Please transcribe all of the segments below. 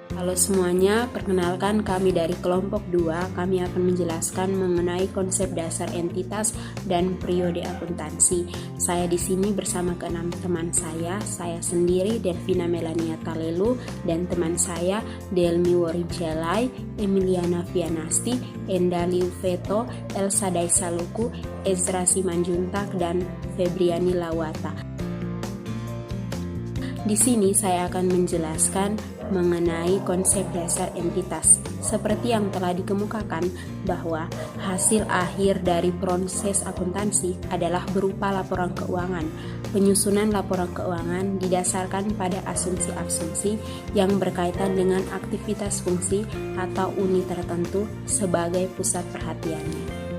Halo semuanya, perkenalkan kami dari kelompok 2. Kami akan menjelaskan mengenai konsep dasar entitas dan periode akuntansi. Saya di sini bersama keenam teman saya sendiri Delvina Melania Talelu, dan teman saya Delmi Worijalai, Emiliana Vianasti, Enda Liuveto, Elsa Daisaluku, Ezra Simanjuntak, dan Febriani Lawata. Di sini saya akan menjelaskan mengenai konsep dasar entitas. Seperti yang telah dikemukakan bahwa hasil akhir dari proses akuntansi adalah berupa laporan keuangan. Penyusunan laporan keuangan didasarkan pada asumsi-asumsi yang berkaitan dengan aktivitas fungsi atau unit tertentu sebagai pusat perhatiannya.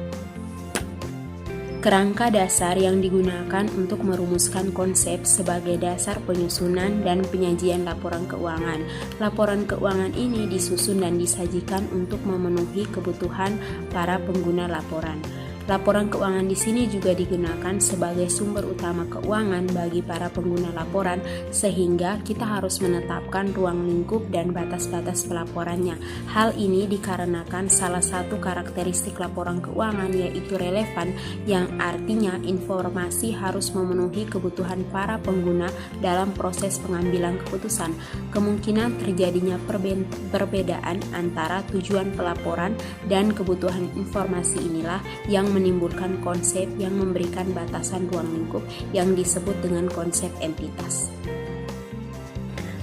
Kerangka dasar yang digunakan untuk merumuskan konsep sebagai dasar penyusunan dan penyajian laporan keuangan. Laporan keuangan ini disusun dan disajikan untuk memenuhi kebutuhan para pengguna laporan. Laporan keuangan di sini juga digunakan sebagai sumber utama keuangan bagi para pengguna laporan, sehingga kita harus menetapkan ruang lingkup dan batas-batas pelaporannya. Hal ini dikarenakan salah satu karakteristik laporan keuangan yaitu relevan, yang artinya informasi harus memenuhi kebutuhan para pengguna dalam proses pengambilan keputusan. Kemungkinan terjadinya perbedaan antara tujuan pelaporan dan kebutuhan informasi inilah yang menimbulkan konsep yang memberikan batasan ruang lingkup yang disebut dengan konsep entitas.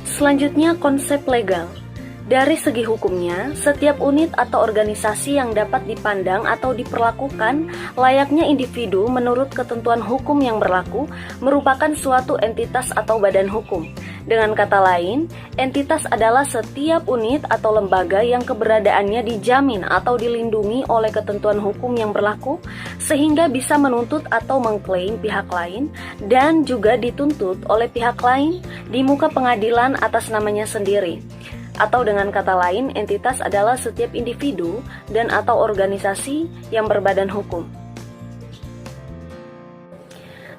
Selanjutnya, konsep legal. Dari segi hukumnya, setiap unit atau organisasi yang dapat dipandang atau diperlakukan layaknya individu menurut ketentuan hukum yang berlaku merupakan suatu entitas atau badan hukum. Dengan kata lain, entitas adalah setiap unit atau lembaga yang keberadaannya dijamin atau dilindungi oleh ketentuan hukum yang berlaku, sehingga bisa menuntut atau mengklaim pihak lain dan juga dituntut oleh pihak lain di muka pengadilan atas namanya sendiri. Atau dengan kata lain, entitas adalah setiap individu dan atau organisasi yang berbadan hukum.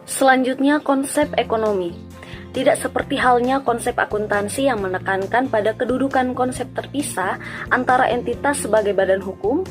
Selanjutnya, konsep ekonomi. Tidak seperti halnya konsep akuntansi yang menekankan pada kedudukan konsep terpisah antara entitas sebagai badan hukum,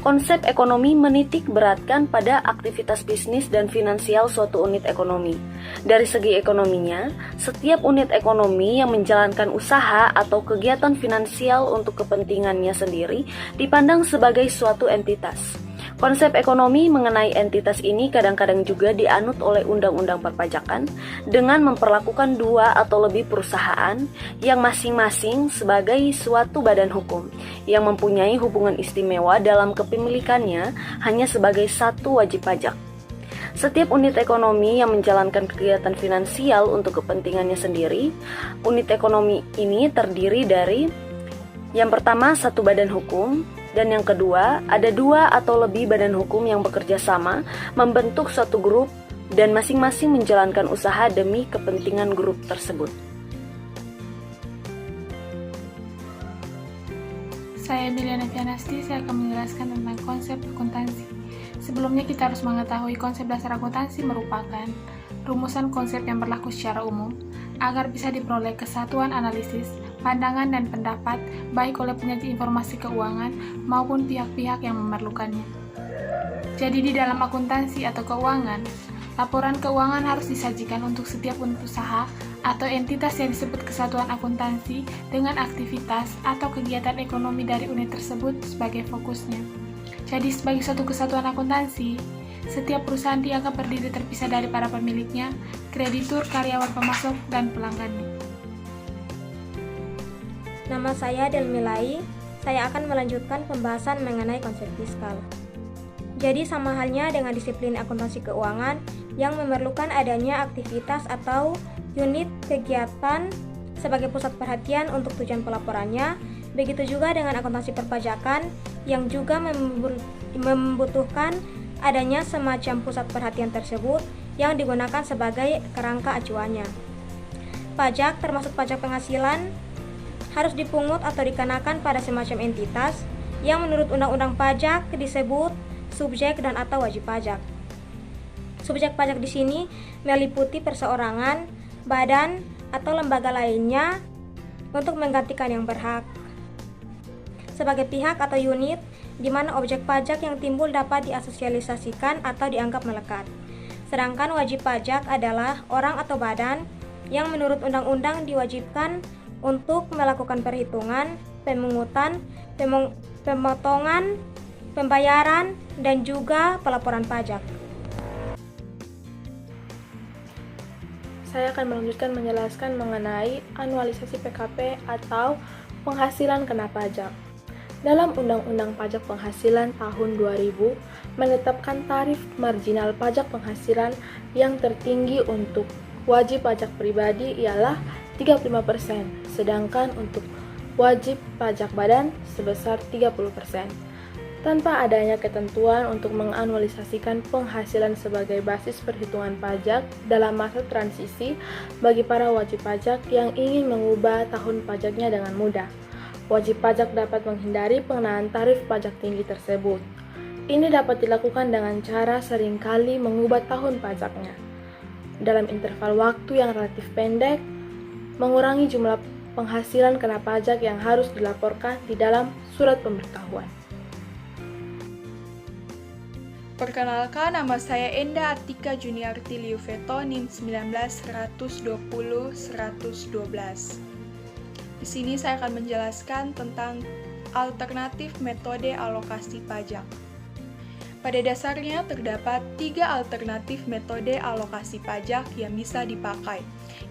konsep ekonomi menitik beratkan pada aktivitas bisnis dan finansial suatu unit ekonomi. Dari segi ekonominya, setiap unit ekonomi yang menjalankan usaha atau kegiatan finansial untuk kepentingannya sendiri dipandang sebagai suatu entitas. Konsep ekonomi mengenai entitas ini kadang-kadang juga dianut oleh undang-undang perpajakan dengan memperlakukan dua atau lebih perusahaan yang masing-masing sebagai suatu badan hukum yang mempunyai hubungan istimewa dalam kepemilikannya hanya sebagai satu wajib pajak. Setiap unit ekonomi yang menjalankan kegiatan finansial untuk kepentingannya sendiri, unit ekonomi ini terdiri dari yang pertama satu badan hukum, dan yang kedua, ada dua atau lebih badan hukum yang bekerja sama membentuk suatu grup dan masing-masing menjalankan usaha demi kepentingan grup tersebut. Saya Emiliana Vianasti, saya akan menjelaskan tentang konsep akuntansi. Sebelumnya kita harus mengetahui konsep dasar akuntansi merupakan rumusan konsep yang berlaku secara umum agar bisa diperoleh kesatuan analisis, pandangan dan pendapat baik oleh penyaji informasi keuangan maupun pihak-pihak yang memerlukannya. Jadi di dalam akuntansi atau keuangan, laporan keuangan harus disajikan untuk setiap unit usaha atau entitas yang disebut kesatuan akuntansi dengan aktivitas atau kegiatan ekonomi dari unit tersebut sebagai fokusnya. Jadi sebagai suatu kesatuan akuntansi, setiap perusahaan dianggap berdiri terpisah dari para pemiliknya, kreditur, karyawan pemasok, dan pelanggannya. Nama saya Delmilai, saya akan melanjutkan pembahasan mengenai konsep fiskal. Jadi sama halnya dengan disiplin akuntansi keuangan yang memerlukan adanya aktivitas atau unit kegiatan sebagai pusat perhatian untuk tujuan pelaporannya, begitu juga dengan akuntansi perpajakan yang juga membutuhkan adanya semacam pusat perhatian tersebut yang digunakan sebagai kerangka acuannya. Pajak termasuk pajak penghasilan harus dipungut atau dikenakan pada semacam entitas yang menurut undang-undang pajak disebut subjek dan atau wajib pajak. Subjek pajak di sini meliputi perseorangan, badan, atau lembaga lainnya untuk menggantikan yang berhak sebagai pihak atau unit di mana objek pajak yang timbul dapat diasosialisasikan atau dianggap melekat. Sedangkan wajib pajak adalah orang atau badan yang menurut undang-undang diwajibkan untuk melakukan perhitungan, pemungutan, pemotongan, pembayaran, dan juga pelaporan pajak. Saya akan melanjutkan menjelaskan mengenai anualisasi PKP atau penghasilan kena pajak. Dalam Undang-Undang Pajak Penghasilan tahun 2000 menetapkan tarif marginal pajak penghasilan yang tertinggi untuk wajib pajak pribadi ialah 35%, sedangkan untuk wajib pajak badan sebesar 30%. Tanpa adanya ketentuan untuk menganualisasikan penghasilan sebagai basis perhitungan pajak dalam masa transisi bagi para wajib pajak yang ingin mengubah tahun pajaknya dengan mudah, wajib pajak dapat menghindari pengenaan tarif pajak tinggi tersebut. Ini dapat dilakukan dengan cara seringkali mengubah tahun pajaknya dalam interval waktu yang relatif pendek, mengurangi jumlah penghasilan kena pajak yang harus dilaporkan di dalam surat pemberitahuan. Perkenalkan, nama saya Enda Atika Juniarti Liuveto, NIM 19-120-112. Di sini saya akan menjelaskan tentang alternatif metode alokasi pajak. Pada dasarnya terdapat 3 alternatif metode alokasi pajak yang bisa dipakai,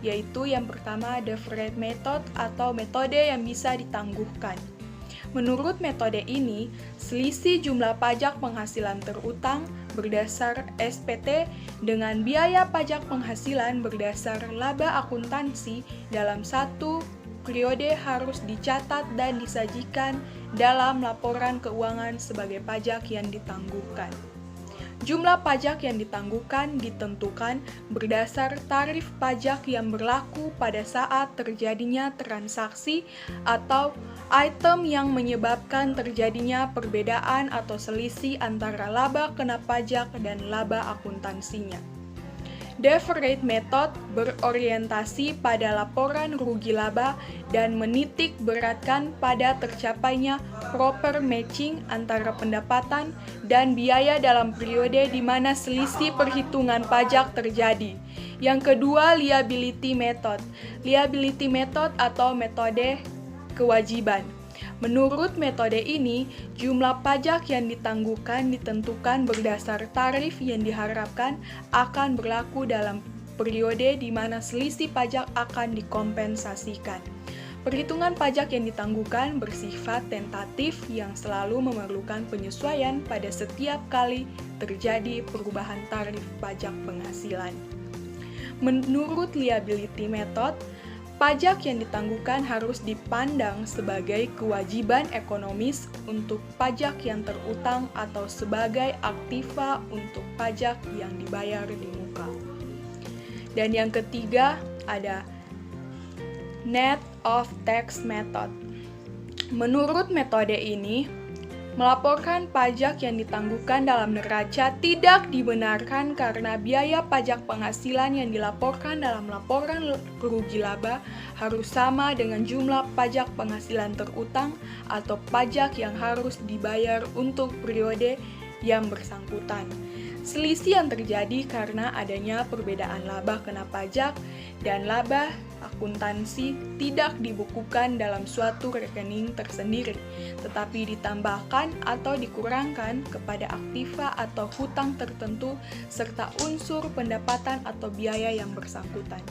yaitu yang pertama deferred method atau metode yang bisa ditangguhkan. Menurut metode ini, selisih jumlah pajak penghasilan terutang berdasar SPT dengan biaya pajak penghasilan berdasar laba akuntansi dalam satu periode harus dicatat dan disajikan dalam laporan keuangan sebagai pajak yang ditangguhkan. Jumlah pajak yang ditangguhkan ditentukan berdasar tarif pajak yang berlaku pada saat terjadinya transaksi atau item yang menyebabkan terjadinya perbedaan atau selisih antara laba kena pajak dan laba akuntansinya. Deferred method berorientasi pada laporan rugi laba dan menitik beratkan pada tercapainya proper matching antara pendapatan dan biaya dalam periode di mana selisih perhitungan pajak terjadi. Yang kedua, liability method. Liability method atau metode kewajiban. Menurut metode ini, jumlah pajak yang ditangguhkan ditentukan berdasar tarif yang diharapkan akan berlaku dalam periode di mana selisih pajak akan dikompensasikan. Perhitungan pajak yang ditangguhkan bersifat tentatif yang selalu memerlukan penyesuaian pada setiap kali terjadi perubahan tarif pajak penghasilan. Menurut liability method, pajak yang ditangguhkan harus dipandang sebagai kewajiban ekonomis untuk pajak yang terutang atau sebagai aktiva untuk pajak yang dibayar di muka. Dan yang ketiga ada net of tax method. Menurut metode ini, melaporkan pajak yang ditangguhkan dalam neraca tidak dibenarkan karena biaya pajak penghasilan yang dilaporkan dalam laporan rugi laba harus sama dengan jumlah pajak penghasilan terutang atau pajak yang harus dibayar untuk periode yang bersangkutan. Selisih yang terjadi karena adanya perbedaan laba kena pajak dan laba akuntansi tidak dibukukan dalam suatu rekening tersendiri, tetapi ditambahkan atau dikurangkan kepada aktiva atau hutang tertentu serta unsur pendapatan atau biaya yang bersangkutan.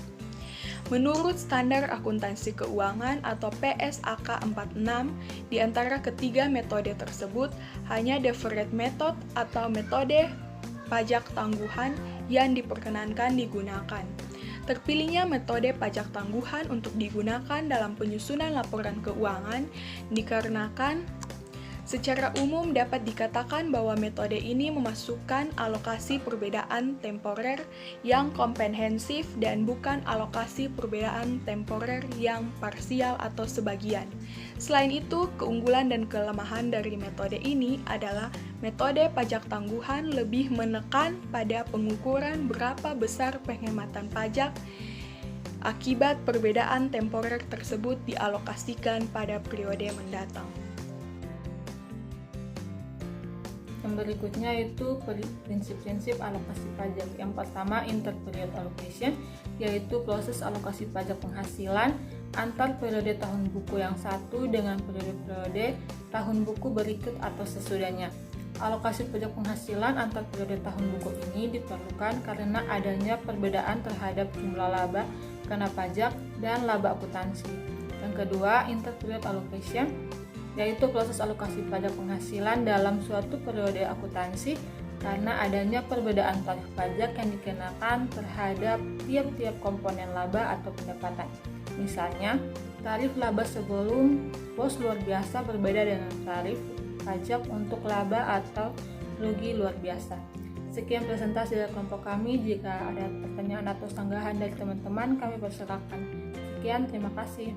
Menurut Standar Akuntansi Keuangan atau PSAK 46, di antara ketiga metode tersebut hanya deferred method atau metode pajak tangguhan yang diperkenankan digunakan. Terpilihnya metode pajak tangguhan untuk digunakan dalam penyusunan laporan keuangan dikarenakan secara umum dapat dikatakan bahwa metode ini memasukkan alokasi perbedaan temporer yang komprehensif dan bukan alokasi perbedaan temporer yang parsial atau sebagian. Selain itu, keunggulan dan kelemahan dari metode ini adalah metode pajak tangguhan lebih menekan pada pengukuran berapa besar penghematan pajak akibat perbedaan temporer tersebut dialokasikan pada periode mendatang. Yang berikutnya itu prinsip-prinsip alokasi pajak. Yang pertama, inter-period allocation, yaitu proses alokasi pajak penghasilan antar periode tahun buku yang satu dengan periode-periode tahun buku berikut atau sesudahnya. Alokasi pajak penghasilan antar periode tahun buku ini diperlukan karena adanya perbedaan terhadap jumlah laba kena pajak dan laba akuntansi. Yang kedua, inter-period allocation, yaitu proses alokasi pajak penghasilan dalam suatu periode akuntansi karena adanya perbedaan tarif pajak yang dikenakan terhadap tiap-tiap komponen laba atau pendapatan. Misalnya, tarif laba sebelum pos luar biasa berbeda dengan tarif pajak untuk laba atau rugi luar biasa. Sekian presentasi dari kelompok kami. Jika ada pertanyaan atau sanggahan dari teman-teman, kami persilakan. Sekian, terima kasih.